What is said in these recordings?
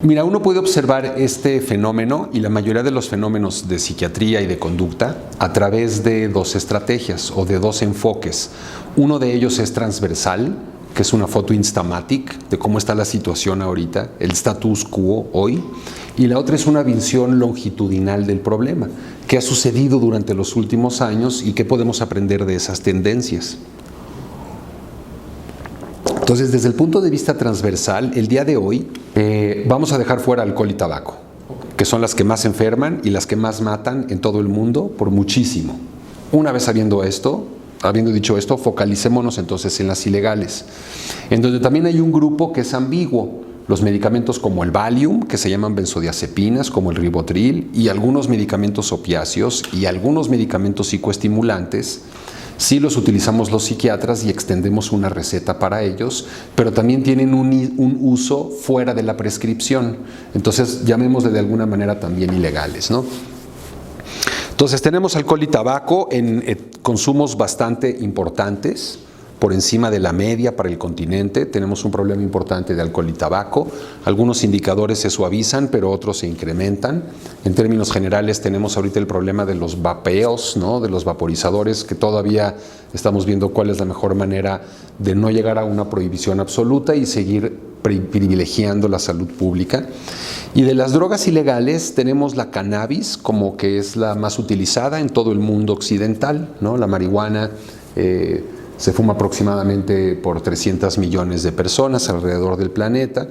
Mira, uno puede observar este fenómeno y la mayoría de los fenómenos de psiquiatría y de conducta a través de dos estrategias o de dos enfoques. Uno de ellos es transversal, que es una foto instamatic de cómo está la situación ahorita, el status quo hoy, y la otra es una visión longitudinal del problema, qué ha sucedido durante los últimos años y qué podemos aprender de esas tendencias. Entonces, desde el punto de vista transversal, el día de hoy vamos a dejar fuera alcohol y tabaco, que son las que más enferman y las que más matan en todo el mundo por muchísimo. Una vez habiendo dicho esto, focalicémonos entonces en las ilegales, en donde también hay un grupo que es ambiguo. Los medicamentos como el Valium, que se llaman benzodiazepinas, como el Ribotril, y algunos medicamentos opiáceos y algunos medicamentos psicoestimulantes. Sí los utilizamos los psiquiatras y extendemos una receta para ellos, pero también tienen un uso fuera de la prescripción. Entonces, llamémosle de alguna manera también ilegales, ¿no? Entonces, tenemos alcohol y tabaco en consumos bastante importantes, por encima de la media para el continente. Tenemos un problema importante de alcohol y tabaco. Algunos indicadores se suavizan, pero otros se incrementan. En términos generales tenemos ahorita el problema de los vapeos, ¿no? De los vaporizadores, que todavía estamos viendo cuál es la mejor manera de no llegar a una prohibición absoluta y seguir privilegiando la salud pública. Y de las drogas ilegales tenemos la cannabis, como que es la más utilizada en todo el mundo occidental, ¿no? La marihuana se fuma aproximadamente por 300 millones de personas alrededor del planeta.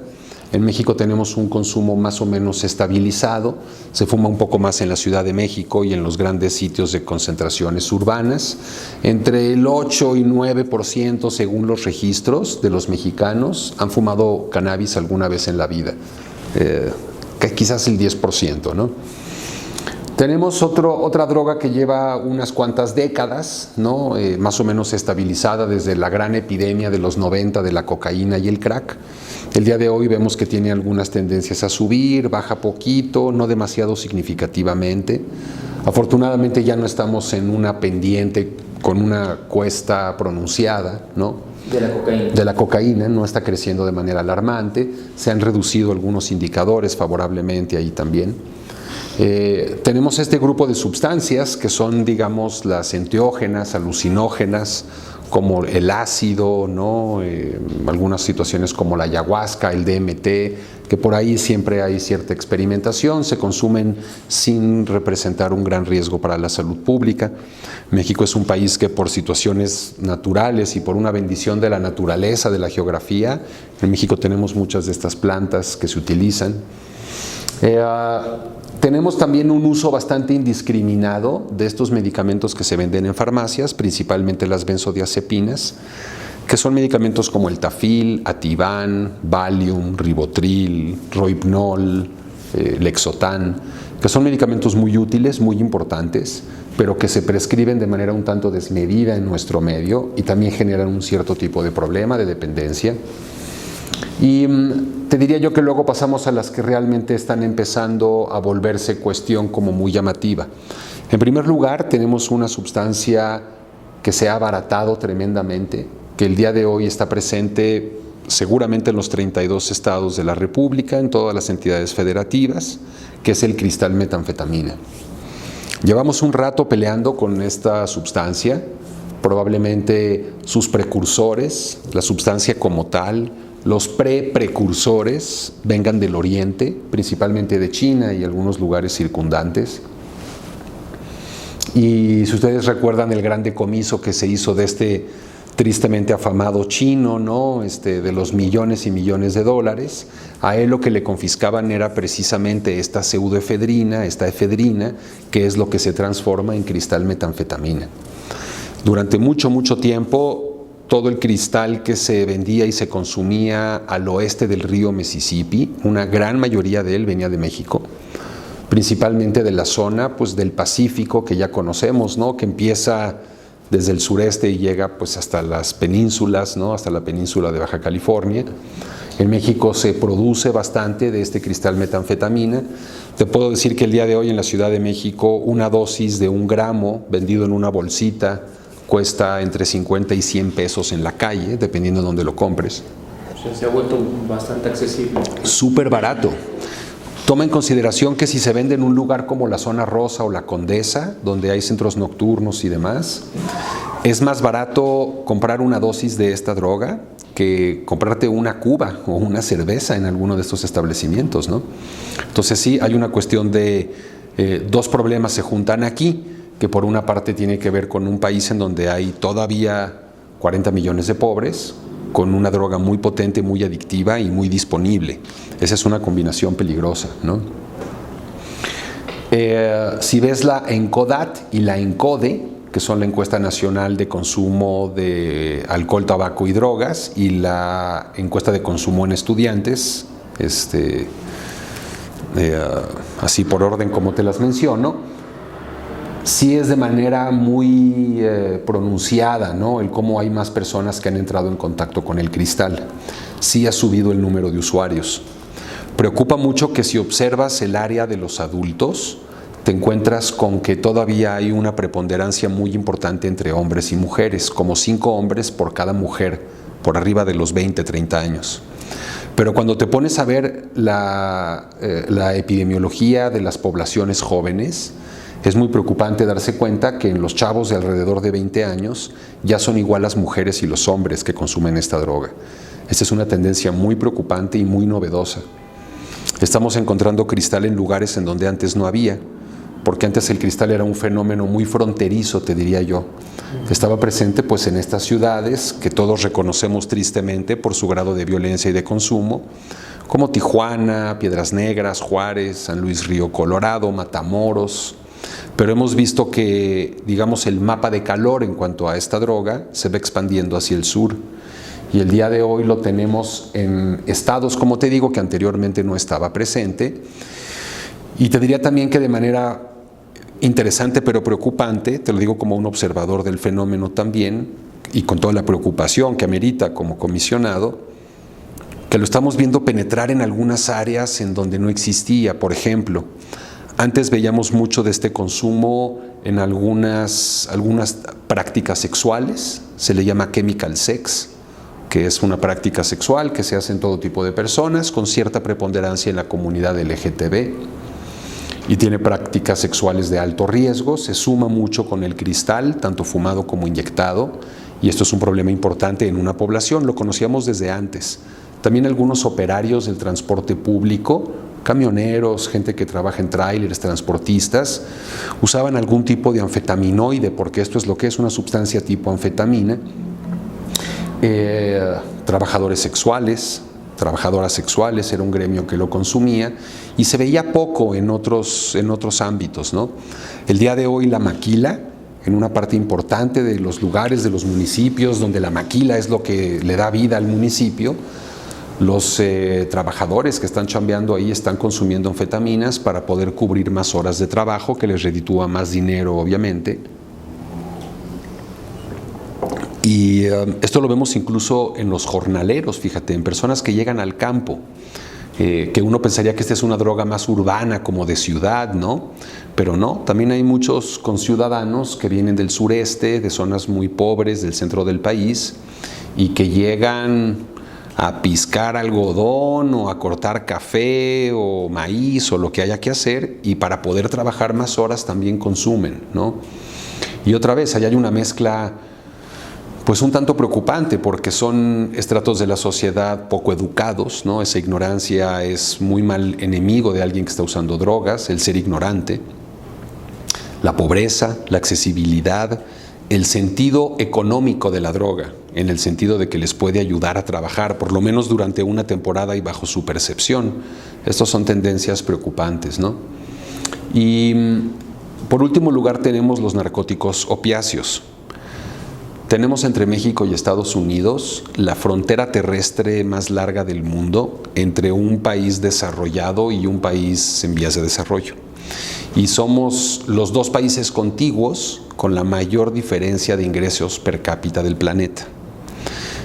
En México tenemos un consumo más o menos estabilizado. Se fuma un poco más en la Ciudad de México y en los grandes sitios de concentraciones urbanas. Entre el 8 y 9%, según los registros de los mexicanos, han fumado cannabis alguna vez en la vida. Que quizás el 10%, ¿no? Tenemos otra droga que lleva unas cuantas décadas, ¿no? Más o menos estabilizada desde la gran epidemia de los 90 de la cocaína y el crack. El día de hoy vemos que tiene algunas tendencias a subir, baja poquito, no demasiado significativamente. Afortunadamente ya no estamos en una pendiente con una cuesta pronunciada, ¿no? De la cocaína, no está creciendo de manera alarmante. Se han reducido algunos indicadores favorablemente ahí también. Tenemos este grupo de sustancias que son, digamos, las enteógenas, alucinógenas, como el ácido, ¿no? Algunas situaciones como la ayahuasca, el DMT, que por ahí siempre hay cierta experimentación, se consumen sin representar un gran riesgo para la salud pública. México es un país que por situaciones naturales y por una bendición de la naturaleza, de la geografía, en México tenemos muchas de estas plantas que se utilizan. Tenemos también un uso bastante indiscriminado de estos medicamentos que se venden en farmacias, principalmente las benzodiazepinas, que son medicamentos como el Tafil, Ativan, Valium, Ribotril, Rohypnol, Lexotan, que son medicamentos muy útiles, muy importantes, pero que se prescriben de manera un tanto desmedida en nuestro medio y también generan un cierto tipo de problema de dependencia. Y te diría yo que luego pasamos a las que realmente están empezando a volverse cuestión como muy llamativa. En primer lugar, tenemos una sustancia que se ha abaratado tremendamente, que el día de hoy está presente seguramente en los 32 estados de la República, en todas las entidades federativas, que es el cristal metanfetamina. Llevamos un rato peleando con esta sustancia, probablemente sus precursores, la sustancia como tal, los precursores vengan del oriente, principalmente de China y algunos lugares circundantes. Y si ustedes recuerdan el gran decomiso que se hizo de este tristemente afamado chino, ¿no? De los millones y millones de dólares, a él lo que le confiscaban era precisamente esta pseudoefedrina, esta efedrina, que es lo que se transforma en cristal metanfetamina. Durante mucho tiempo, todo el cristal que se vendía y se consumía al oeste del río Mississippi, una gran mayoría de él venía de México, principalmente de la zona pues, del Pacífico que ya conocemos, ¿no? Que empieza desde el sureste y llega pues, hasta las penínsulas, ¿no? Hasta la península de Baja California. En México se produce bastante de este cristal metanfetamina. Te puedo decir que el día de hoy en la Ciudad de México una dosis de 1 gramo vendido en una bolsita cuesta entre 50 y 100 pesos en la calle, dependiendo de dónde lo compres. O sea, se ha vuelto bastante accesible. Súper barato. Toma en consideración que si se vende en un lugar como la Zona Rosa o la Condesa, donde hay centros nocturnos y demás, es más barato comprar una dosis de esta droga que comprarte una cuba o una cerveza en alguno de estos establecimientos, ¿no? Entonces sí, hay una cuestión de dos problemas se juntan aquí, que por una parte tiene que ver con un país en donde hay todavía 40 millones de pobres, con una droga muy potente, muy adictiva y muy disponible. Esa es una combinación peligrosa, ¿no? Si ves la ENCODAT y la ENCODE, que son la Encuesta Nacional de Consumo de Alcohol, Tabaco y Drogas, y la Encuesta de Consumo en Estudiantes, así por orden como te las menciono, sí es de manera muy pronunciada, ¿no? El cómo hay más personas que han entrado en contacto con el cristal. Sí ha subido el número de usuarios. Preocupa mucho que si observas el área de los adultos, te encuentras con que todavía hay una preponderancia muy importante entre hombres y mujeres, como 5 hombres por cada mujer, por arriba de los 20, 30 años. Pero cuando te pones a ver la epidemiología de las poblaciones jóvenes, es muy preocupante darse cuenta que en los chavos de alrededor de 20 años ya son igual las mujeres y los hombres que consumen esta droga. Esta es una tendencia muy preocupante y muy novedosa. Estamos encontrando cristal en lugares en donde antes no había, porque antes el cristal era un fenómeno muy fronterizo, te diría yo. Estaba presente pues en estas ciudades que todos reconocemos tristemente por su grado de violencia y de consumo, como Tijuana, Piedras Negras, Juárez, San Luis Río Colorado, Matamoros. Pero hemos visto que, digamos, el mapa de calor en cuanto a esta droga se va expandiendo hacia el sur. Y el día de hoy lo tenemos en estados, como te digo, que anteriormente no estaba presente. Y te diría también que de manera interesante pero preocupante, te lo digo como un observador del fenómeno también, y con toda la preocupación que amerita como comisionado, que lo estamos viendo penetrar en algunas áreas en donde no existía. Por ejemplo, antes veíamos mucho de este consumo en algunas prácticas sexuales, se le llama chemical sex, que es una práctica sexual que se hace en todo tipo de personas, con cierta preponderancia en la comunidad LGTB, y tiene prácticas sexuales de alto riesgo, se suma mucho con el cristal, tanto fumado como inyectado, y esto es un problema importante en una población, lo conocíamos desde antes. También algunos operarios del transporte público, camioneros, gente que trabaja en tráilers, transportistas, usaban algún tipo de anfetaminoide, porque esto es lo que es una sustancia tipo anfetamina. Trabajadores sexuales, trabajadoras sexuales, era un gremio que lo consumía, y se veía poco en otros ámbitos, ¿no? El día de hoy la maquila, en una parte importante de los lugares, de los municipios, donde la maquila es lo que le da vida al municipio, los trabajadores que están chambeando ahí están consumiendo anfetaminas para poder cubrir más horas de trabajo, que les reditúa más dinero, obviamente. Y esto lo vemos incluso en los jornaleros, fíjate, en personas que llegan al campo, que uno pensaría que esta es una droga más urbana, como de ciudad, ¿no? Pero no, también hay muchos conciudadanos que vienen del sureste, de zonas muy pobres, del centro del país, y que llegan a piscar algodón o a cortar café o maíz o lo que haya que hacer, y para poder trabajar más horas también consumen, ¿no? Y otra vez, ahí hay una mezcla pues un tanto preocupante, porque son estratos de la sociedad poco educados, ¿no? Esa ignorancia es muy mal enemigo de alguien que está usando drogas, el ser ignorante, la pobreza, la accesibilidad, el sentido económico de la droga, en el sentido de que les puede ayudar a trabajar, por lo menos durante una temporada y bajo su percepción. Estas son tendencias preocupantes, ¿no? Y por último lugar tenemos los narcóticos opiáceos. Tenemos entre México y Estados Unidos la frontera terrestre más larga del mundo entre un país desarrollado y un país en vías de desarrollo. Y somos los dos países contiguos con la mayor diferencia de ingresos per cápita del planeta.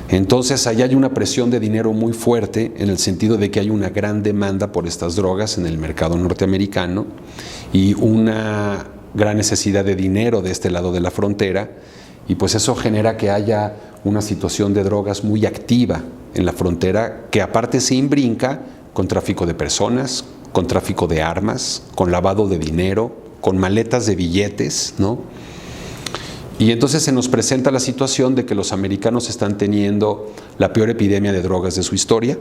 Entonces, allá hay una presión de dinero muy fuerte, en el sentido de que hay una gran demanda por estas drogas en el mercado norteamericano y una gran necesidad de dinero de este lado de la frontera. Y pues eso genera que haya una situación de drogas muy activa en la frontera, que aparte se imbrinca con tráfico de personas, con tráfico de armas, con lavado de dinero, con maletas de billetes, ¿no? Y entonces se nos presenta la situación de que los americanos están teniendo la peor epidemia de drogas de su historia.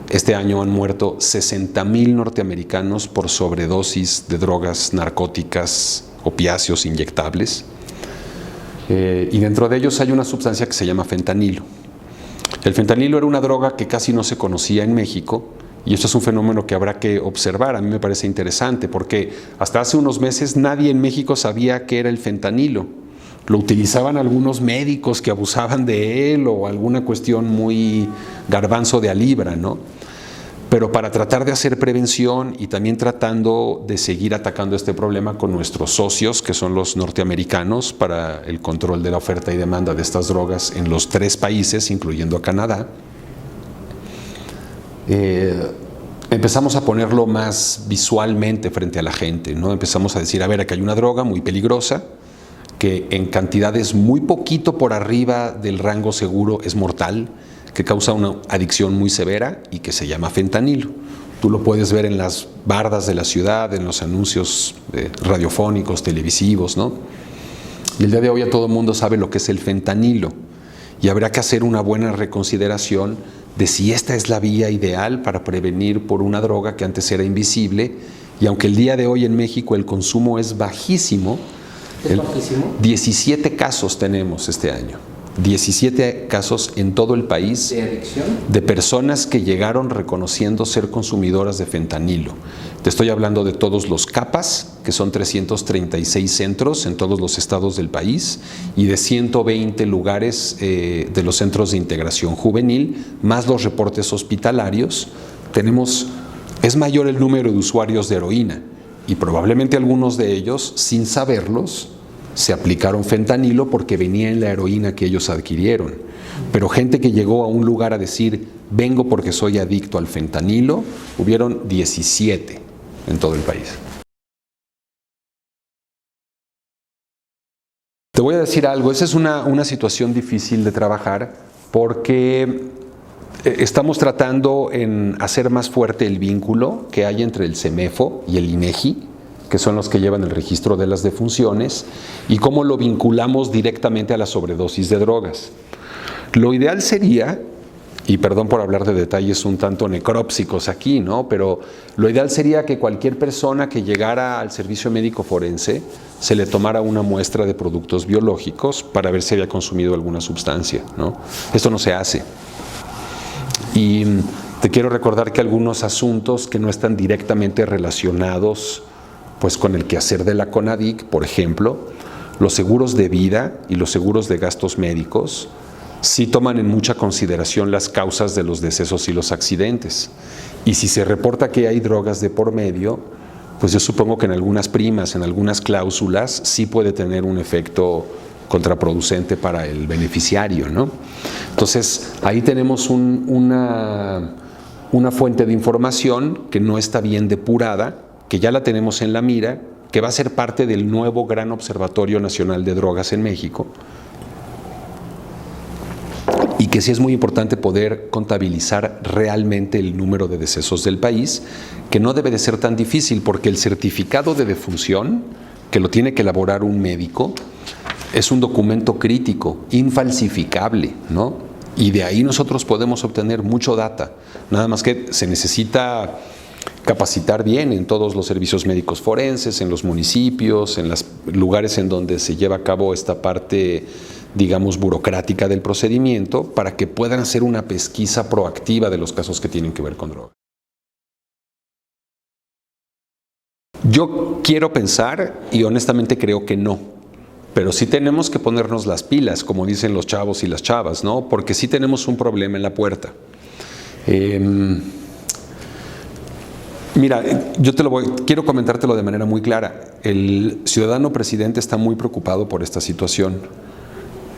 Este año han muerto 60,000 norteamericanos por sobredosis de drogas narcóticas, opiáceos inyectables. Y dentro de ellos hay una sustancia que se llama fentanilo. El fentanilo era una droga que casi no se conocía en México, y esto es un fenómeno que habrá que observar. A mí me parece interesante porque hasta hace unos meses nadie en México sabía qué era el fentanilo. Lo utilizaban algunos médicos que abusaban de él o alguna cuestión muy garbanzo de a libra, ¿no? Pero para tratar de hacer prevención y también tratando de seguir atacando este problema con nuestros socios, que son los norteamericanos, para el control de la oferta y demanda de estas drogas en los 3 países, incluyendo a Canadá, empezamos a ponerlo más visualmente frente a la gente, ¿no? Empezamos a decir, a ver, aquí hay una droga muy peligrosa, que en cantidades muy poquito por arriba del rango seguro es mortal, que causa una adicción muy severa y que se llama fentanilo. Tú lo puedes ver en las bardas de la ciudad, en los anuncios radiofónicos, televisivos, ¿no? Y el día de hoy todo el mundo sabe lo que es el fentanilo, y habrá que hacer una buena reconsideración de si esta es la vía ideal para prevenir por una droga que antes era invisible, y aunque el día de hoy en México el consumo es bajísimo. ¿Es bajísimo? 17 casos tenemos este año. 17 casos en todo el país ¿De adicción? de personas que llegaron reconociendo ser consumidoras de fentanilo. Te estoy hablando de todos los CAPAS, que son 336 centros en todos los estados del país, y de 120 lugares de los centros de integración juvenil, más los reportes hospitalarios. Es mayor el número de usuarios de heroína, y probablemente algunos de ellos, sin saberlos, se aplicaron fentanilo porque venía en la heroína que ellos adquirieron. Pero gente que llegó a un lugar a decir, vengo porque soy adicto al fentanilo, hubieron 17 en todo el país. Te voy a decir algo, esa es una situación difícil de trabajar porque estamos tratando en hacer más fuerte el vínculo que hay entre el CEMEFO y el INEGI, que son los que llevan el registro de las defunciones, y cómo lo vinculamos directamente a la sobredosis de drogas. Lo ideal sería, y perdón por hablar de detalles un tanto necrópsicos aquí, ¿no? Pero lo ideal sería que cualquier persona que llegara al servicio médico forense se le tomara una muestra de productos biológicos para ver si había consumido alguna sustancia, ¿no? Esto no se hace. Y te quiero recordar que algunos asuntos que no están directamente relacionados pues con el quehacer de la CONADIC, por ejemplo, los seguros de vida y los seguros de gastos médicos sí toman en mucha consideración las causas de los decesos y los accidentes. Y si se reporta que hay drogas de por medio, pues yo supongo que en algunas primas, en algunas cláusulas, sí puede tener un efecto contraproducente para el beneficiario, ¿no? Entonces, ahí tenemos una fuente de información que no está bien depurada, que ya la tenemos en la mira, que va a ser parte del nuevo Gran Observatorio Nacional de Drogas en México, y que sí es muy importante poder contabilizar realmente el número de decesos del país, que no debe de ser tan difícil, porque el certificado de defunción, que lo tiene que elaborar un médico, es un documento crítico, infalsificable, ¿no? Y de ahí nosotros podemos obtener mucho data, nada más que se necesita capacitar bien en todos los servicios médicos forenses, en los municipios, en los lugares en donde se lleva a cabo esta parte, digamos, burocrática del procedimiento, para que puedan hacer una pesquisa proactiva de los casos que tienen que ver con droga. Yo quiero pensar, y honestamente creo que no, pero sí tenemos que ponernos las pilas, como dicen los chavos y las chavas, ¿no? Porque sí tenemos un problema en la puerta. Mira, quiero comentártelo de manera muy clara. El ciudadano presidente está muy preocupado por esta situación.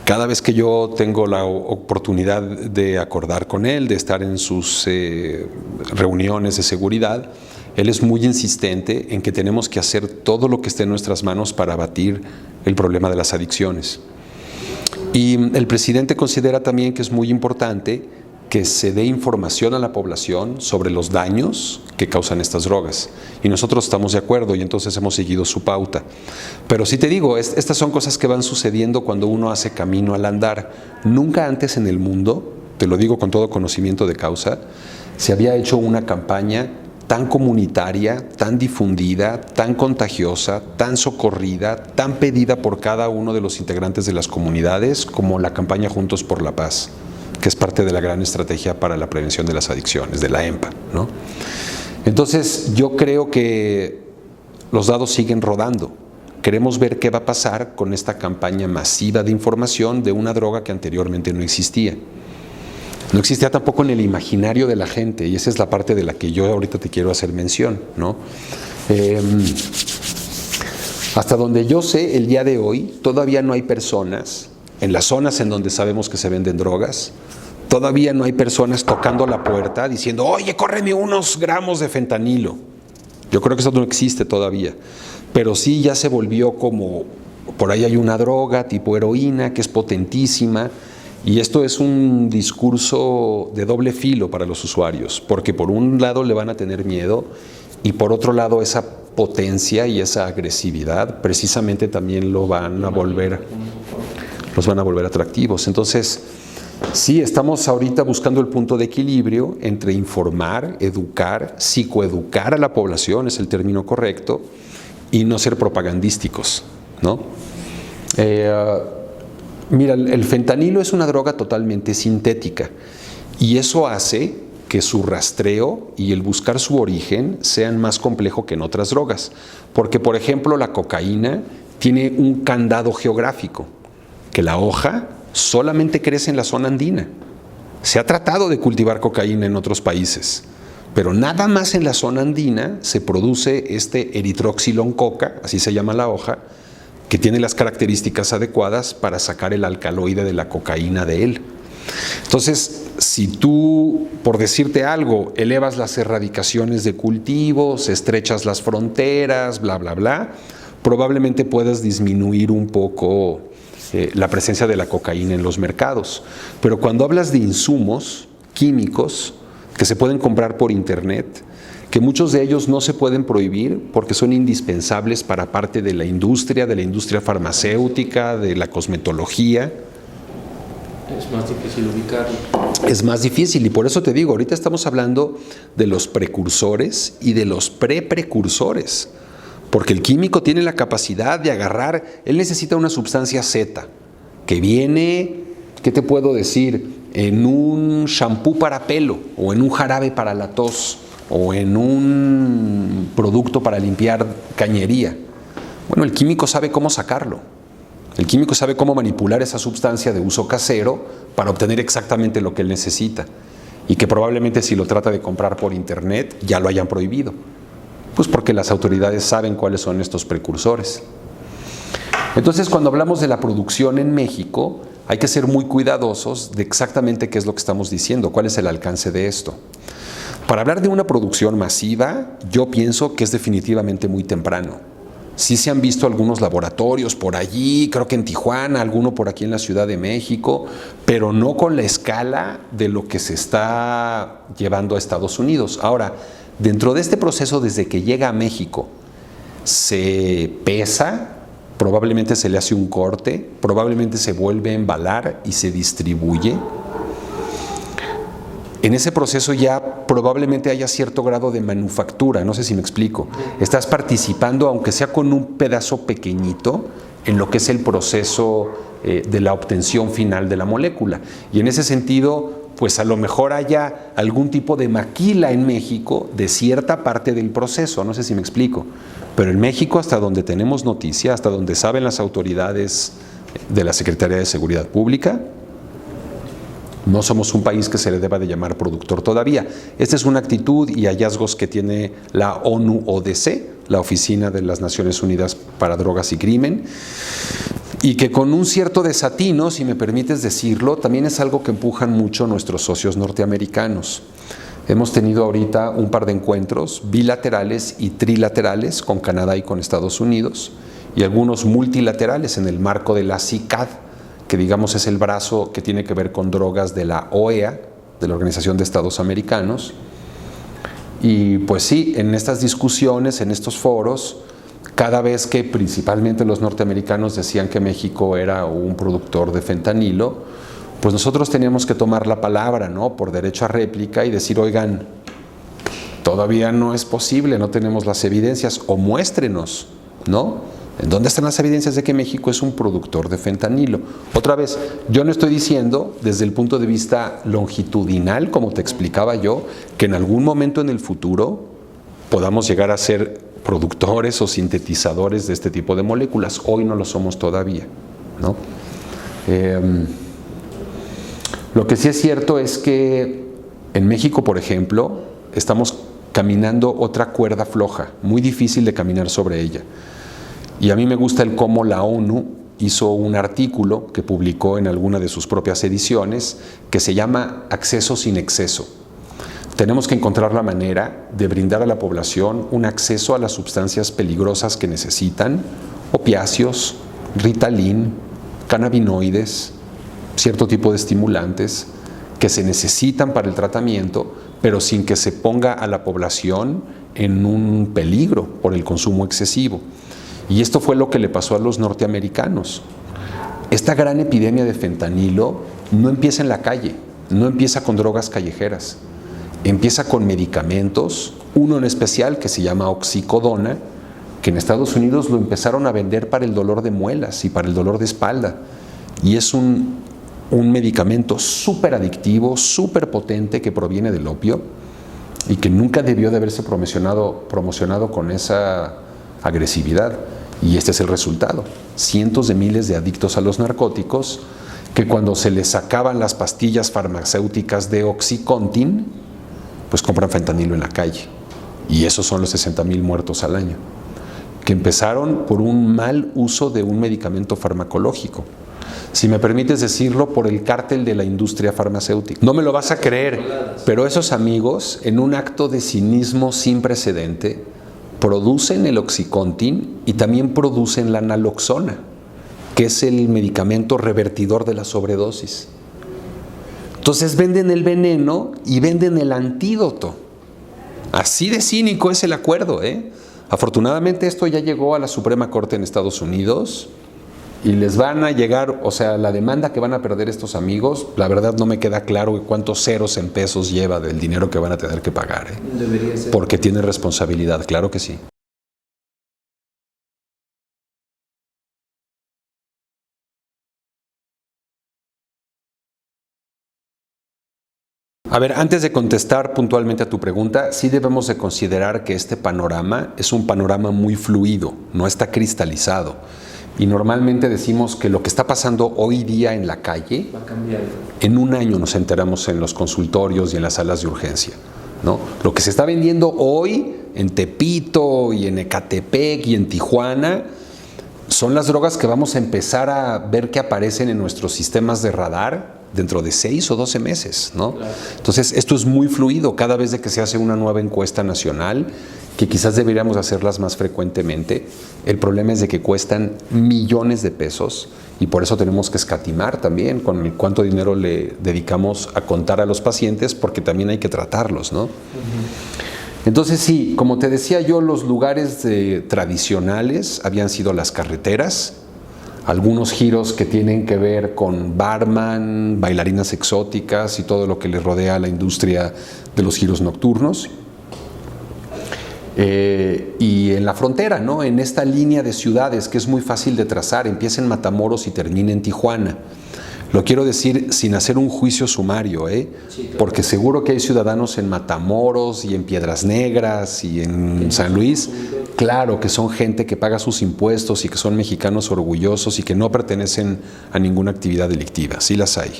Cada vez que yo tengo la oportunidad de acordar con él, de estar en sus reuniones de seguridad, él es muy insistente en que tenemos que hacer todo lo que esté en nuestras manos para abatir el problema de las adicciones. Y el presidente considera también que es muy importante que se dé información a la población sobre los daños que causan estas drogas. Y nosotros estamos de acuerdo y entonces hemos seguido su pauta. Pero sí te digo, estas son cosas que van sucediendo cuando uno hace camino al andar. Nunca antes en el mundo, te lo digo con todo conocimiento de causa, se había hecho una campaña tan comunitaria, tan difundida, tan contagiosa, tan socorrida, tan pedida por cada uno de los integrantes de las comunidades como la campaña Juntos por la Paz, que es parte de la gran estrategia para la prevención de las adicciones, de la EMPA, ¿no? Entonces, yo creo que los dados siguen rodando. Queremos ver qué va a pasar con esta campaña masiva de información de una droga que anteriormente no existía. No existía tampoco en el imaginario de la gente, y esa es la parte de la que yo ahorita te quiero hacer mención, ¿no? Hasta donde yo sé, el día de hoy, todavía no hay personas, en las zonas en donde sabemos que se venden drogas, todavía no hay personas tocando la puerta diciendo, oye, córreme unos gramos de fentanilo. Yo creo que eso no existe todavía, pero sí ya se volvió como, por ahí hay una droga tipo heroína que es potentísima, y esto es un discurso de doble filo para los usuarios, porque por un lado le van a tener miedo y por otro lado esa potencia y esa agresividad precisamente también los van a volver atractivos. Entonces, sí, estamos ahorita buscando el punto de equilibrio entre informar, educar, psicoeducar a la población, es el término correcto, y no ser propagandísticos, ¿no? Mira, el fentanilo es una droga totalmente sintética y eso hace que su rastreo y el buscar su origen sean más complejo que en otras drogas. Porque, por ejemplo, la cocaína tiene un candado geográfico, que la hoja solamente crece en la zona andina. Se ha tratado de cultivar cocaína en otros países, pero nada más en la zona andina se produce este eritroxilon coca, así se llama la hoja, que tiene las características adecuadas para sacar el alcaloide de la cocaína de él. Entonces, si tú, por decirte algo, elevas las erradicaciones de cultivos, estrechas las fronteras, bla, bla, bla, probablemente puedas disminuir un poco la presencia de la cocaína en los mercados. Pero cuando hablas de insumos químicos que se pueden comprar por internet, que muchos de ellos no se pueden prohibir porque son indispensables para parte de la industria farmacéutica, de la cosmetología. Es más difícil ubicarlo. Es más difícil y por eso te digo, ahorita estamos hablando de los precursores y de los precursores, porque el químico tiene la capacidad de agarrar, él necesita una sustancia Z, que viene, ¿qué te puedo decir?, en un shampoo para pelo o en un jarabe para la tos, o en un producto para limpiar cañería. Bueno, el químico sabe cómo sacarlo. El químico sabe cómo manipular esa sustancia de uso casero para obtener exactamente lo que él necesita. Y que probablemente si lo trata de comprar por internet ya lo hayan prohibido. Pues porque las autoridades saben cuáles son estos precursores. Entonces, cuando hablamos de la producción en México, hay que ser muy cuidadosos de exactamente qué es lo que estamos diciendo, cuál es el alcance de esto. Para hablar de una producción masiva, yo pienso que es definitivamente muy temprano. Sí se han visto algunos laboratorios por allí, creo que en Tijuana, alguno por aquí en la Ciudad de México, pero no con la escala de lo que se está llevando a Estados Unidos. Ahora, dentro de este proceso, desde que llega a México, se pesa, probablemente se le hace un corte, probablemente se vuelve a embalar y se distribuye. En ese proceso ya probablemente haya cierto grado de manufactura, no sé si me explico. Estás participando, aunque sea con un pedazo pequeñito, en lo que es el proceso de la obtención final de la molécula. Y en ese sentido, pues a lo mejor haya algún tipo de maquila en México de cierta parte del proceso, no sé si me explico. Pero en México, hasta donde tenemos noticia, hasta donde saben las autoridades de la Secretaría de Seguridad Pública, no somos un país que se le deba de llamar productor todavía. Esta es una actitud y hallazgos que tiene la ONU-ODC, la Oficina de las Naciones Unidas para Drogas y Crimen, y que con un cierto desatino, si me permites decirlo, también es algo que empujan mucho nuestros socios norteamericanos. Hemos tenido ahorita un par de encuentros bilaterales y trilaterales con Canadá y con Estados Unidos, y algunos multilaterales en el marco de la CICAD, que digamos es el brazo que tiene que ver con drogas de la OEA, de la Organización de Estados Americanos. Y pues sí, en estas discusiones, en estos foros, cada vez que principalmente los norteamericanos decían que México era un productor de fentanilo, pues nosotros teníamos que tomar la palabra, ¿no?, por derecho a réplica y decir, oigan, todavía no es posible, no tenemos las evidencias, o muéstrenos, ¿no? ¿En dónde están las evidencias de que México es un productor de fentanilo? Otra vez, yo no estoy diciendo desde el punto de vista longitudinal, como te explicaba yo, que en algún momento en el futuro podamos llegar a ser productores o sintetizadores de este tipo de moléculas. Hoy no lo somos todavía, ¿no? Lo que sí es cierto es que en México, por ejemplo, estamos caminando otra cuerda floja, muy difícil de caminar sobre ella. Y a mí me gusta el cómo la ONU hizo un artículo que publicó en alguna de sus propias ediciones que se llama Acceso sin exceso. Tenemos que encontrar la manera de brindar a la población un acceso a las sustancias peligrosas que necesitan, opiáceos, Ritalin, cannabinoides, cierto tipo de estimulantes que se necesitan para el tratamiento, pero sin que se ponga a la población en un peligro por el consumo excesivo. Y esto fue lo que le pasó a los norteamericanos. Esta gran epidemia de fentanilo no empieza en la calle, no empieza con drogas callejeras, empieza con medicamentos, uno en especial que se llama oxicodona, que en Estados Unidos lo empezaron a vender para el dolor de muelas y para el dolor de espalda. Y es un medicamento súper adictivo, súper potente, que proviene del opio y que nunca debió de haberse promocionado con esa agresividad. Y este es el resultado: cientos de miles de adictos a los narcóticos que cuando se les sacaban las pastillas farmacéuticas de Oxycontin, pues compran fentanilo en la calle. Y esos son los 60,000 muertos al año, que empezaron por un mal uso de un medicamento farmacológico. Si me permites decirlo, por el cártel de la industria farmacéutica. No me lo vas a creer, pero esos amigos, en un acto de cinismo sin precedente, producen el Oxycontin y también producen la naloxona, que es el medicamento revertidor de la sobredosis. Entonces venden el veneno y venden el antídoto. Así de cínico es el acuerdo, ¿eh? Afortunadamente esto ya llegó a la Suprema Corte en Estados Unidos y les van a llegar, o sea, la demanda que van a perder estos amigos, la verdad no me queda claro cuántos ceros en pesos lleva del dinero que van a tener que pagar, ¿eh? Debería ser. Porque tiene responsabilidad, claro que sí. A ver, antes de contestar puntualmente a tu pregunta, sí debemos de considerar que este panorama es un panorama muy fluido, no está cristalizado. Y normalmente decimos que lo que está pasando hoy día en la calle, Va cambiando. en un año nos enteramos en los consultorios y en las salas de urgencia, ¿no? Lo que se está vendiendo hoy en Tepito y en Ecatepec y en Tijuana son las drogas que vamos a empezar a ver que aparecen en nuestros sistemas de radar dentro de 6 o 12 meses, ¿no? Claro. Entonces, esto es muy fluido cada vez de que se hace una nueva encuesta nacional, que quizás deberíamos hacerlas más frecuentemente. El problema es de que cuestan millones de pesos y por eso tenemos que escatimar también con el cuánto dinero le dedicamos a contar a los pacientes, porque también hay que tratarlos, ¿no? Entonces sí, como te decía yo, los lugares tradicionales habían sido las carreteras, algunos giros que tienen que ver con barman, bailarinas exóticas y todo lo que le rodea a la industria de los giros nocturnos. Y en la frontera, ¿no?, en esta línea de ciudades que es muy fácil de trazar, empieza en Matamoros y termina en Tijuana. Lo quiero decir sin hacer un juicio sumario, Sí, claro. porque seguro que hay ciudadanos en Matamoros y en Piedras Negras y en San Luis, claro, que son gente que paga sus impuestos y que son mexicanos orgullosos y que no pertenecen a ninguna actividad delictiva, sí las hay.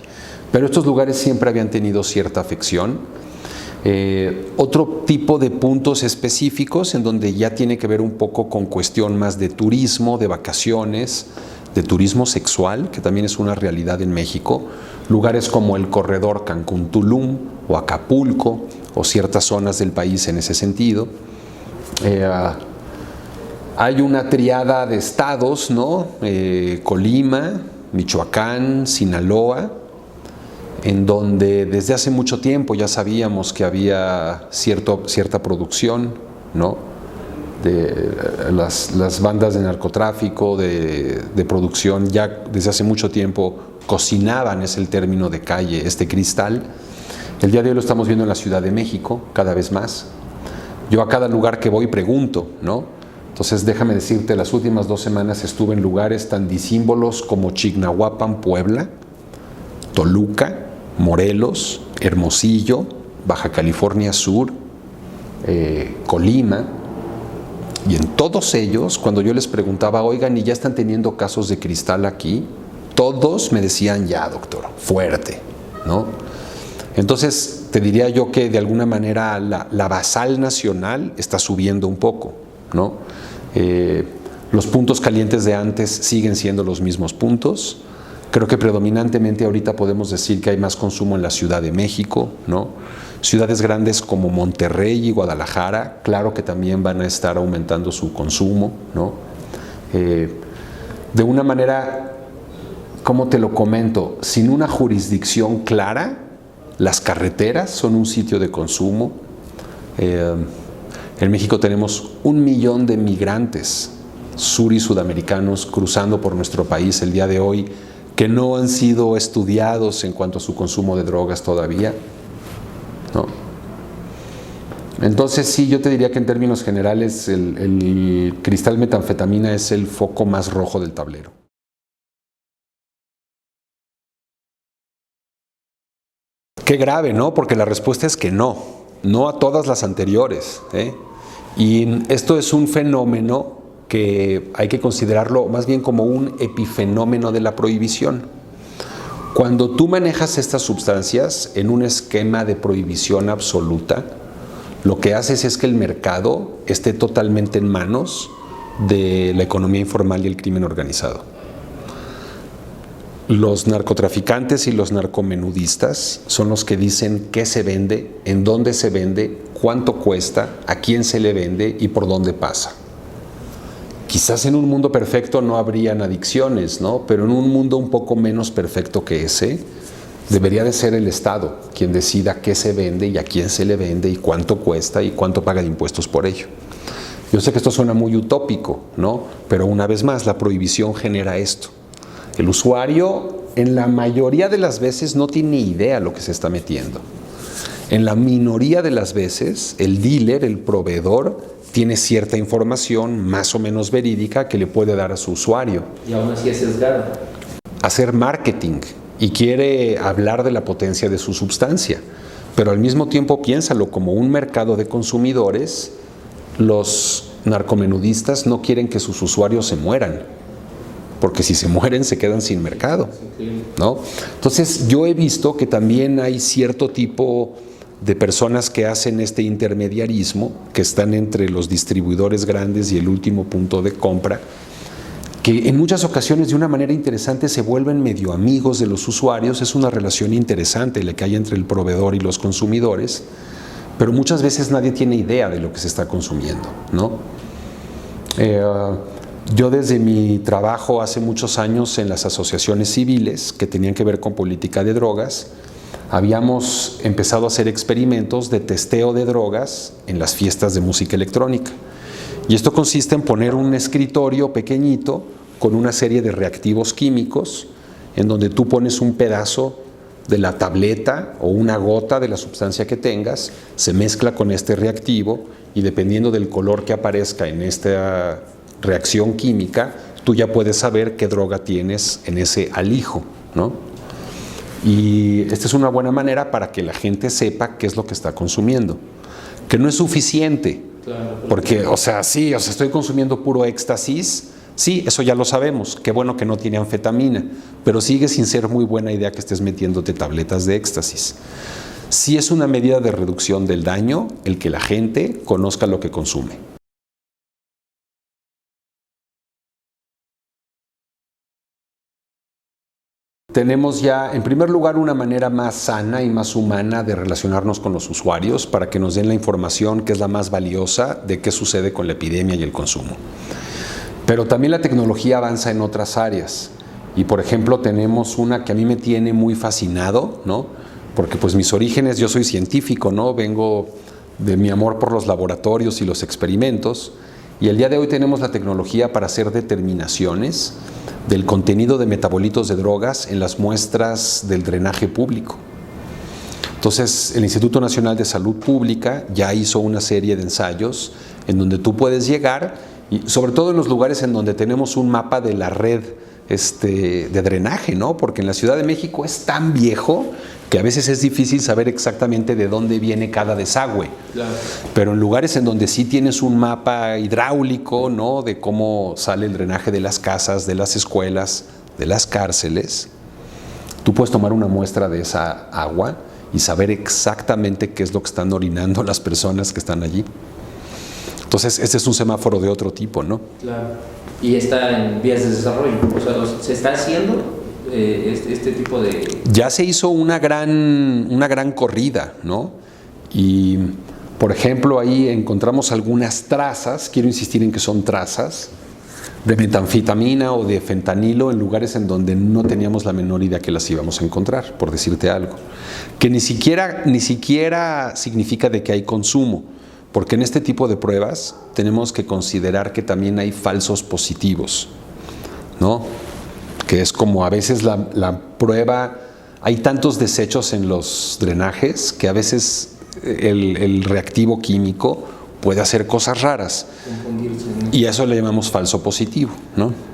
Pero estos lugares siempre habían tenido cierta afección. Otro tipo de puntos específicos en donde ya tiene que ver un poco con cuestión más de turismo, de vacaciones, de turismo sexual, que también es una realidad en México, lugares como el corredor Cancún-Tulum o Acapulco o ciertas zonas del país en ese sentido. Hay una triada de estados, ¿no? Colima, Michoacán, Sinaloa, en donde desde hace mucho tiempo ya sabíamos que había cierta producción, ¿no? De las bandas de narcotráfico, de producción, ya desde hace mucho tiempo cocinaban, es el término de calle, este cristal. El día de hoy lo estamos viendo en la Ciudad de México, cada vez más. Yo a cada lugar que voy pregunto, ¿no? Entonces déjame decirte, las últimas 2 semanas estuve en lugares tan disímbolos como Chignahuapan, Puebla, Toluca, Morelos, Hermosillo, Baja California Sur, Colima, y en todos ellos, cuando yo les preguntaba, oigan, ¿y ya están teniendo casos de cristal aquí? Todos me decían, ya, doctor, fuerte, ¿no? Entonces, te diría yo que de alguna manera la basal nacional está subiendo un poco, ¿no? Los puntos calientes de antes siguen siendo los mismos puntos. Creo que predominantemente ahorita podemos decir que hay más consumo en la Ciudad de México, ¿no? Ciudades grandes como Monterrey y Guadalajara, claro que también van a estar aumentando su consumo, ¿no? De una manera, ¿cómo te lo comento? Sin una jurisdicción clara, las carreteras son un sitio de consumo. En México tenemos 1 millón de migrantes sur y sudamericanos cruzando por nuestro país el día de hoy, que no han sido estudiados en cuanto a su consumo de drogas todavía, ¿no? Entonces sí, yo te diría que en términos generales el cristal metanfetamina es el foco más rojo del tablero. Qué grave, ¿no? Porque la respuesta es que no a todas las anteriores, ¿eh? Y esto es un fenómeno que hay que considerarlo más bien como un epifenómeno de la prohibición. Cuando tú manejas estas sustancias en un esquema de prohibición absoluta, lo que haces es que el mercado esté totalmente en manos de la economía informal y el crimen organizado. Los narcotraficantes y los narcomenudistas son los que dicen qué se vende, en dónde se vende, cuánto cuesta, a quién se le vende y por dónde pasa. Quizás en un mundo perfecto no habrían adicciones, ¿no? Pero en un mundo un poco menos perfecto que ese, debería de ser el Estado quien decida qué se vende y a quién se le vende y cuánto cuesta y cuánto paga de impuestos por ello. Yo sé que esto suena muy utópico, ¿no? Pero una vez más, la prohibición genera esto. El usuario, en la mayoría de las veces, no tiene idea lo que se está metiendo. En la minoría de las veces, el dealer, el proveedor, tiene cierta información más o menos verídica que le puede dar a su usuario. Y aún así es sesgado. Hacer marketing y quiere hablar de la potencia de su sustancia, pero al mismo tiempo piénsalo como un mercado de consumidores. Los narcomenudistas no quieren que sus usuarios se mueran, porque si se mueren se quedan sin mercado, ¿no? Entonces yo he visto que también hay cierto tipo de personas que hacen este intermediarismo, que están entre los distribuidores grandes y el último punto de compra, que en muchas ocasiones de una manera interesante se vuelven medio amigos de los usuarios. Es una relación interesante la que hay entre el proveedor y los consumidores, pero muchas veces nadie tiene idea de lo que se está consumiendo, ¿no? Yo desde mi trabajo hace muchos años en las asociaciones civiles que tenían que ver con política de drogas, habíamos empezado a hacer experimentos de testeo de drogas en las fiestas de música electrónica. Y esto consiste en poner un escritorio pequeñito con una serie de reactivos químicos en donde tú pones un pedazo de la tableta o una gota de la sustancia que tengas, se mezcla con este reactivo y dependiendo del color que aparezca en esta reacción química, tú ya puedes saber qué droga tienes en ese alijo, ¿no? Y esta es una buena manera para que la gente sepa qué es lo que está consumiendo. Que no es suficiente, Claro, porque, estoy consumiendo puro éxtasis. Sí, eso ya lo sabemos, qué bueno que no tiene anfetamina, pero sigue sin ser muy buena idea que estés metiéndote tabletas de éxtasis. Sí es una medida de reducción del daño el que la gente conozca lo que consume. Tenemos ya, en primer lugar, una manera más sana y más humana de relacionarnos con los usuarios para que nos den la información que es la más valiosa de qué sucede con la epidemia y el consumo. Pero también la tecnología avanza en otras áreas Y por ejemplo tenemos una que a mí me tiene muy fascinado, ¿no? Porque pues mis orígenes, yo soy científico, ¿no? Vengo de mi amor por los laboratorios y los experimentos, y el día de hoy tenemos la tecnología para hacer determinaciones del contenido de metabolitos de drogas en las muestras del drenaje público. Entonces, el Instituto Nacional de Salud Pública ya hizo una serie de ensayos en donde tú puedes llegar, y sobre todo en los lugares en donde tenemos un mapa de la red de drenaje, ¿no? Porque en la Ciudad de México es tan viejo que a veces es difícil saber exactamente de dónde viene cada desagüe. Claro. Pero en lugares en donde sí tienes un mapa hidráulico, ¿no? De cómo sale el drenaje de las casas, de las escuelas, de las cárceles, tú puedes tomar una muestra de esa agua y saber exactamente qué es lo que están orinando las personas que están allí. Entonces, este es un semáforo de otro tipo, ¿no? Claro. Y está en vías de desarrollo. O sea, ¿se está haciendo este tipo de...? Ya se hizo una gran corrida, ¿no? Y, por ejemplo, ahí encontramos algunas trazas, quiero insistir en que son trazas, de metanfetamina o de fentanilo en lugares en donde no teníamos la menor idea que las íbamos a encontrar, por decirte algo. Que ni siquiera significa de que hay consumo, porque en este tipo de pruebas tenemos que considerar que también hay falsos positivos, ¿no? Que es como a veces la prueba, hay tantos desechos en los drenajes que a veces el reactivo químico puede hacer cosas raras. Confundirse, ¿no? Y a eso le llamamos falso positivo, ¿no?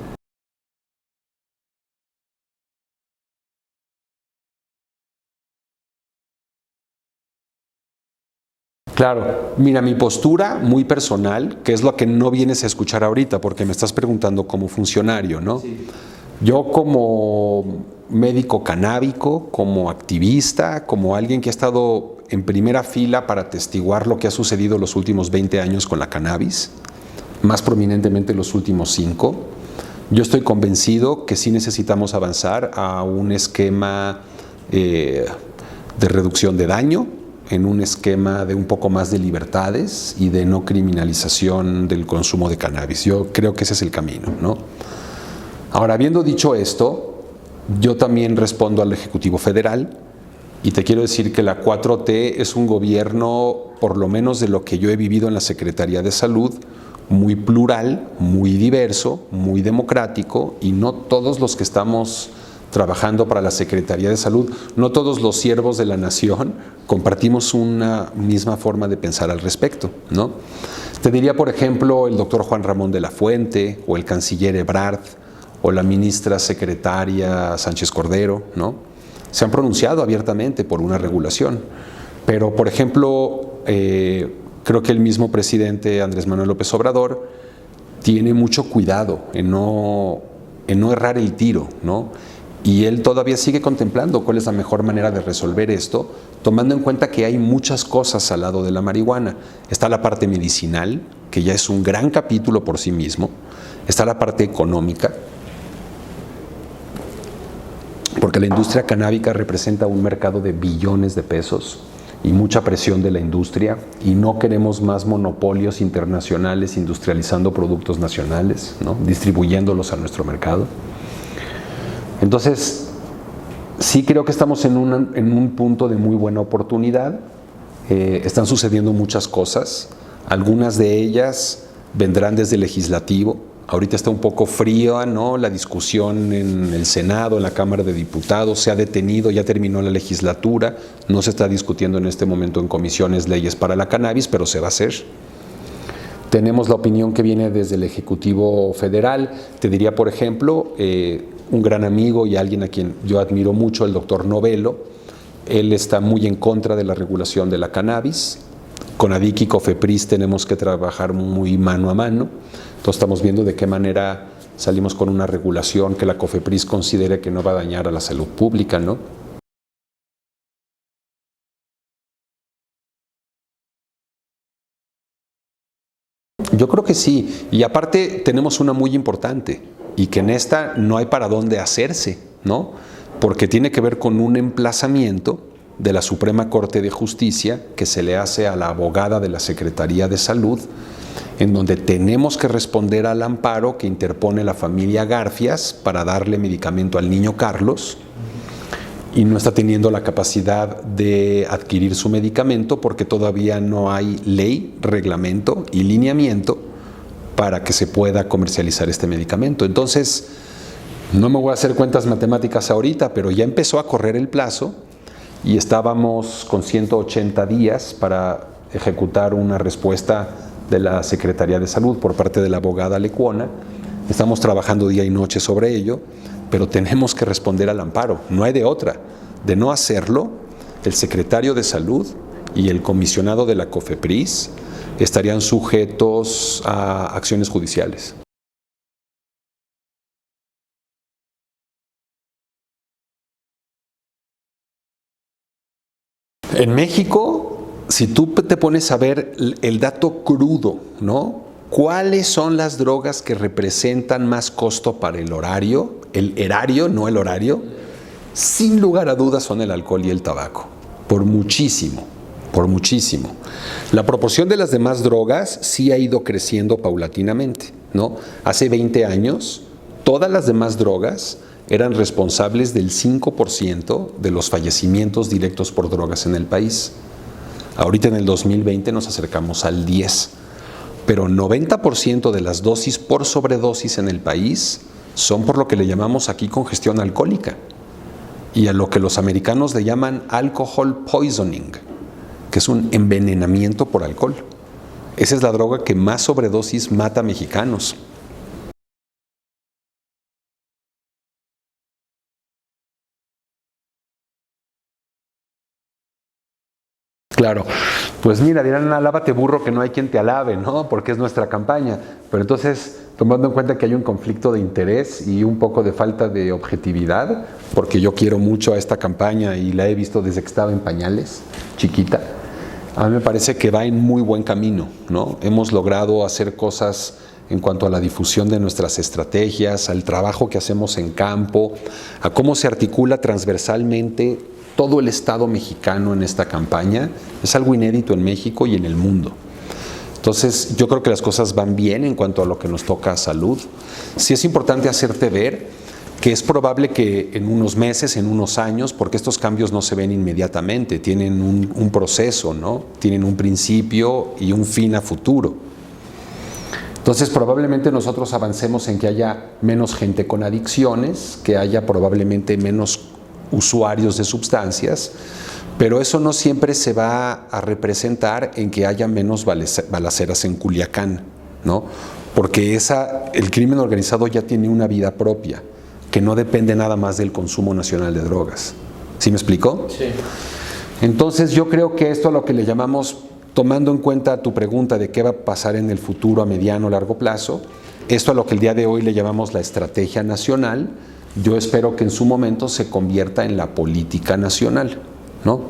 Claro, mira, mi postura muy personal, que es lo que no vienes a escuchar ahorita, porque me estás preguntando como funcionario, ¿no? Sí. Yo como médico canábico, como activista, como alguien que ha estado en primera fila para atestiguar lo que ha sucedido los últimos 20 años con la cannabis, más prominentemente los últimos 5, yo estoy convencido que sí necesitamos avanzar a un esquema de reducción de daño, en un esquema de un poco más de libertades y de no criminalización del consumo de cannabis. Yo creo que ese es el camino, ¿no? Ahora, habiendo dicho esto, yo también respondo al Ejecutivo Federal y te quiero decir que la 4T es un gobierno, por lo menos de lo que yo he vivido en la Secretaría de Salud, muy plural, muy diverso, muy democrático, y no todos los que estamos trabajando para la Secretaría de Salud, no todos los siervos de la nación compartimos una misma forma de pensar al respecto, ¿no? Te diría, por ejemplo, el doctor Juan Ramón de la Fuente, o el canciller Ebrard, o la ministra secretaria Sánchez Cordero, ¿no? Se han pronunciado abiertamente por una regulación, pero, por ejemplo, creo que el mismo presidente Andrés Manuel López Obrador tiene mucho cuidado en no errar el tiro, ¿no? Y él todavía sigue contemplando cuál es la mejor manera de resolver esto, tomando en cuenta que hay muchas cosas al lado de la marihuana. Está la parte medicinal, que ya es un gran capítulo por sí mismo. Está la parte económica, porque la industria canábica representa un mercado de billones de pesos y mucha presión de la industria, y no queremos más monopolios internacionales industrializando productos nacionales, ¿no? Distribuyéndolos a nuestro mercado. Entonces, sí creo que estamos en un punto de muy buena oportunidad. Están sucediendo muchas cosas. Algunas de ellas vendrán desde el legislativo. Ahorita está un poco fría, ¿no? La discusión en el Senado, en la Cámara de Diputados, se ha detenido, ya terminó la legislatura. No se está discutiendo en este momento en comisiones leyes para la cannabis, pero se va a hacer. Tenemos la opinión que viene desde el Ejecutivo Federal. Te diría, por ejemplo, un gran amigo y alguien a quien yo admiro mucho, el doctor Novelo. Él está muy en contra de la regulación de la cannabis. Con ADIC y COFEPRIS tenemos que trabajar muy mano a mano. Entonces estamos viendo de qué manera salimos con una regulación que la COFEPRIS considere que no va a dañar a la salud pública, ¿no? Yo creo que sí, y aparte tenemos una muy importante, y que en esta no hay para dónde hacerse, ¿no? Porque tiene que ver con un emplazamiento de la Suprema Corte de Justicia que se le hace a la abogada de la Secretaría de Salud, en donde tenemos que responder al amparo que interpone la familia Garfias para darle medicamento al niño Carlos, y no está teniendo la capacidad de adquirir su medicamento porque todavía no hay ley, reglamento y lineamiento para que se pueda comercializar este medicamento. Entonces, no me voy a hacer cuentas matemáticas ahorita, pero ya empezó a correr el plazo y estábamos con 180 días para ejecutar una respuesta de la Secretaría de Salud por parte de la abogada Lecuona. Estamos trabajando día y noche sobre ello, pero tenemos que responder al amparo, no hay de otra. De no hacerlo, el secretario de Salud y el comisionado de la COFEPRIS estarían sujetos a acciones judiciales. En México, si tú te pones a ver el dato crudo, ¿no? ¿Cuáles son las drogas que representan más costo para el horario? El erario, no el horario. Sin lugar a dudas son el alcohol y el tabaco. Por muchísimo, por muchísimo. La proporción de las demás drogas sí ha ido creciendo paulatinamente, ¿no? Hace 20 años, todas las demás drogas eran responsables del 5% de los fallecimientos directos por drogas en el país. Ahorita en el 2020 nos acercamos al 10%. Pero 90% de las dosis por sobredosis en el país son por lo que le llamamos aquí congestión alcohólica y a lo que los americanos le llaman alcohol poisoning, que es un envenenamiento por alcohol. Esa es la droga que más sobredosis mata a mexicanos. Claro, pues mira, dirán, alábate burro que no hay quien te alabe, ¿no? Porque es nuestra campaña. Pero entonces, tomando en cuenta que hay un conflicto de interés y un poco de falta de objetividad, porque yo quiero mucho a esta campaña y la he visto desde que estaba en pañales, chiquita, a mí me parece que va en muy buen camino, ¿no? Hemos logrado hacer cosas en cuanto a la difusión de nuestras estrategias, al trabajo que hacemos en campo, a cómo se articula transversalmente todo el Estado mexicano en esta campaña. Es algo inédito en México y en el mundo. Entonces, yo creo que las cosas van bien en cuanto a lo que nos toca a salud. Sí es importante hacerte ver que es probable que en unos meses, en unos años, porque estos cambios no se ven inmediatamente, tienen un proceso, ¿no? Tienen un principio y un fin a futuro. Entonces, probablemente nosotros avancemos en que haya menos gente con adicciones, que haya probablemente menos usuarios de sustancias, pero eso no siempre se va a representar en que haya menos balaceras en Culiacán, ¿no? Porque el crimen organizado ya tiene una vida propia, que no depende nada más del consumo nacional de drogas. ¿Sí me explico? Sí. Entonces yo creo que esto a lo que le llamamos, tomando en cuenta tu pregunta de qué va a pasar en el futuro a mediano o largo plazo, esto a lo que el día de hoy le llamamos la estrategia nacional, yo espero que en su momento se convierta en la política nacional, ¿no?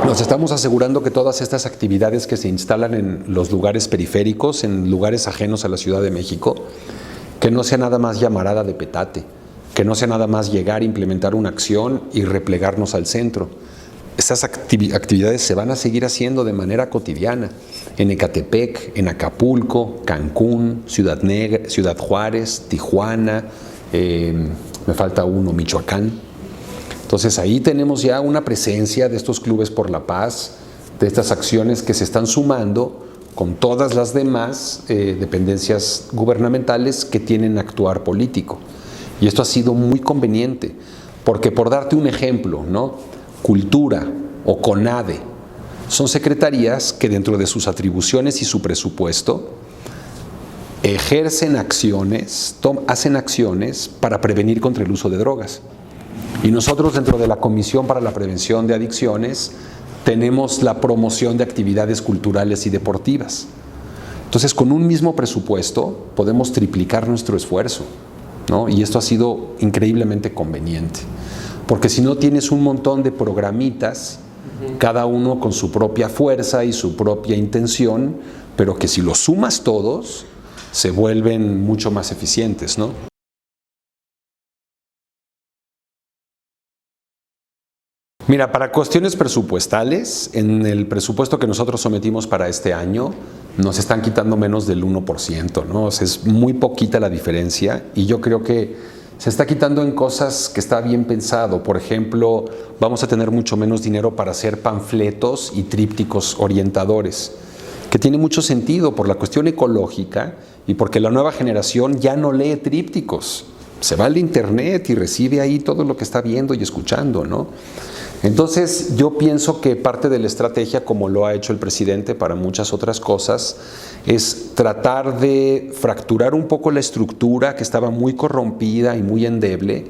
Nos estamos asegurando que todas estas actividades que se instalan en los lugares periféricos, en lugares ajenos a la Ciudad de México, que no sea nada más llamarada de petate, que no sea nada más llegar, implementar una acción y replegarnos al centro. Estas actividades se van a seguir haciendo de manera cotidiana en Ecatepec, en Acapulco, Cancún, Ciudad Juárez, Tijuana, me falta uno, Michoacán. Entonces ahí tenemos ya una presencia de estos clubes por la paz, de estas acciones que se están sumando con todas las demás dependencias gubernamentales que tienen actuar político. Y esto ha sido muy conveniente, porque por darte un ejemplo, ¿no? Cultura o CONADE son secretarías que dentro de sus atribuciones y su presupuesto ejercen acciones, hacen acciones para prevenir contra el uso de drogas. Y nosotros dentro de la Comisión para la Prevención de Adicciones tenemos la promoción de actividades culturales y deportivas. Entonces, con un mismo presupuesto podemos triplicar nuestro esfuerzo, ¿no? Y esto ha sido increíblemente conveniente. Porque si no tienes un montón de programitas, cada uno con su propia fuerza y su propia intención, pero que si los sumas todos, se vuelven mucho más eficientes, ¿no? Mira, para cuestiones presupuestales, en el presupuesto que nosotros sometimos para este año, nos están quitando menos del 1%, ¿no? O sea, es muy poquita la diferencia y yo creo que se está quitando en cosas que está bien pensado. Por ejemplo, vamos a tener mucho menos dinero para hacer panfletos y trípticos orientadores, que tiene mucho sentido por la cuestión ecológica y porque la nueva generación ya no lee trípticos. Se va al internet y recibe ahí todo lo que está viendo y escuchando, ¿no? Entonces, yo pienso que parte de la estrategia, como lo ha hecho el presidente para muchas otras cosas, es tratar de fracturar un poco la estructura que estaba muy corrompida y muy endeble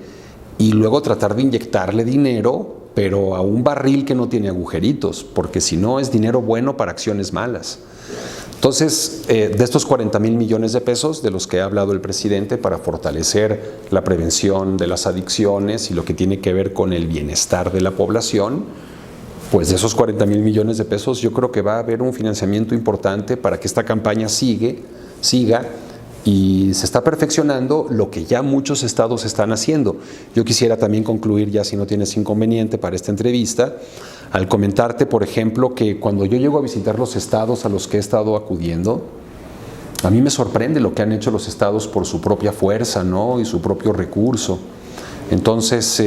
y luego tratar de inyectarle dinero, pero a un barril que no tiene agujeritos, porque si no es dinero bueno para acciones malas. Entonces, de estos 40,000 millones de pesos de los que ha hablado el presidente para fortalecer la prevención de las adicciones y lo que tiene que ver con el bienestar de la población, pues de esos 40,000 millones de pesos yo creo que va a haber un financiamiento importante para que esta campaña siga y se está perfeccionando lo que ya muchos estados están haciendo. Yo quisiera también concluir, ya si no tienes inconveniente para esta entrevista, al comentarte, por ejemplo, que cuando yo llego a visitar los estados a los que he estado acudiendo, a mí me sorprende lo que han hecho los estados por su propia fuerza, ¿no? Y su propio recurso. Entonces,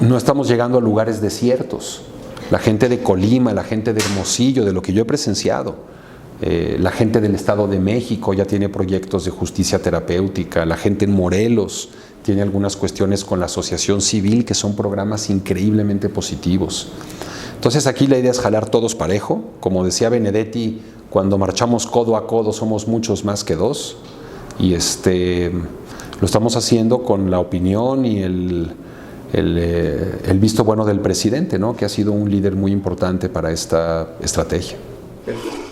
no estamos llegando a lugares desiertos. La gente de Colima, la gente de Hermosillo, de lo que yo he presenciado, la gente del Estado de México ya tiene proyectos de justicia terapéutica, la gente en Morelos tiene algunas cuestiones con la asociación civil que son programas increíblemente positivos. Entonces aquí la idea es jalar todos parejo, como decía Benedetti, cuando marchamos codo a codo somos muchos más que dos, y lo estamos haciendo con la opinión y el visto bueno del presidente, ¿no? Que ha sido un líder muy importante para esta estrategia. Perfecto.